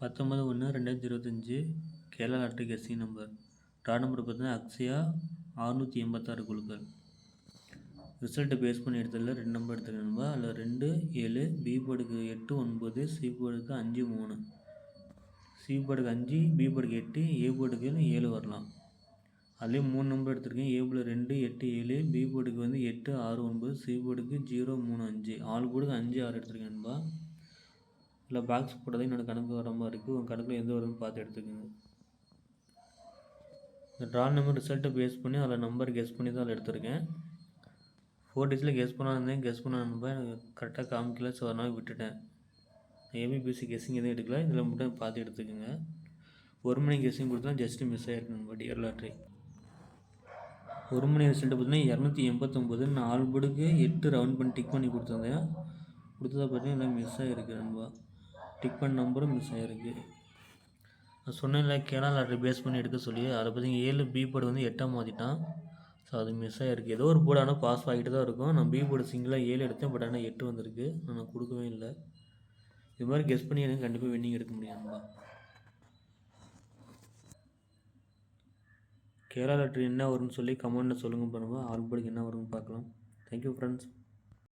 19/1/2025 Kerala lottery guessing number. Draw number பார்த்தீங்கன்னா அக்ஷயா 686 குழுக்கள். ரிசல்ட்டை பேஸ் பண்ணி எடுத்ததில் 2 நம்பர் எடுத்துக்கணும்பா. அதில் 2, 7, பி போர்டுக்கு 8, 9, சி போர்டுக்கு 5, 3, சி போர்டுக்கு 5, பி போர்டுக்கு 8, ஏ போர்டுக்கு 7 வரலாம். அதுலேயும் 3 நம்பர் எடுத்திருக்கேன். ஏ போர்டு 2, 8, 7, பி போர்டுக்கு 8, 6, 9, சி போர்டுக்கு 0, 3, 5, ஆல் போர்டுக்கு 5, 6 எடுத்திருக்கேன்பா. இல்லை பாக்ஸ் போட்டது என்னோடய கணக்கு வர மாதிரி இருக்குது. உங்கள் கணக்கில் எந்த வரும்னு பார்த்து எடுத்துக்கோங்க. இந்த ட்ரா நம்பர் ரிசல்ட்டை பேஸ் பண்ணி அதில் நம்பர் கெஸ் பண்ணி தான் அதில் எடுத்திருக்கேன். 4 டிஜிட்டில் கெஸ் பண்ணால் கெஸ் பண்ண நம்பர் எனக்கு கரெக்டாக காமிக்கல, ஸோ அதனால் விட்டுட்டேன். ஏபிபிசி கெஸ்ஸிங் எதுவும் எடுக்கல, இதில் மட்டும் பார்த்து எடுத்துக்கோங்க. 1 மணி கெஸ்ஸிங் கொடுத்தா ஜஸ்ட்டு மிஸ் ஆகிருக்கு நம்ம டியர் லாட்ரி. 1 மணி ரிசல்ட்டு பார்த்தீங்கன்னா 289. நான் ஆல் போர்டுக்கு 8 ரவுண்ட் பண்ணி டிக் பண்ணி கொடுத்ததா பார்த்தீங்கன்னா எல்லாம் மிஸ் ஆகிருக்கு நண்பா. டிக் பண்ண நம்பரும் மிஸ் ஆகிருக்கு. நான் சொன்னேன்ல கேரளா லாட்ரி பேஸ் பண்ணி எடுக்க சொல்லி, அதை பற்றி 7 பி போர்டு 8ஆக மாற்றிட்டான். ஸோ அது மிஸ் ஆகிருக்கு. ஏதோ ஒரு போர்டு ஆனால் பாஸ் ஆகிட்டு தான் இருக்கும். நான் பி போர்டு சிங்கிளாக 7 எடுத்தேன், பட் ஆனால் 8 வந்திருக்கு. நான் கொடுக்கவே இல்லை. இது மாதிரி கெஸ் பண்ணி எனக்கு கண்டிப்பாக வின்னிங் எடுக்க முடியாதுப்பா. கேரளா லாட்ரி என்ன வரும்னு சொல்லி கமெண்ட்டில் சொல்லுங்கள் பாருங்கள். ஆல் போர்டுக்கு என்ன வரும்னு பார்க்கலாம். Thank you friends.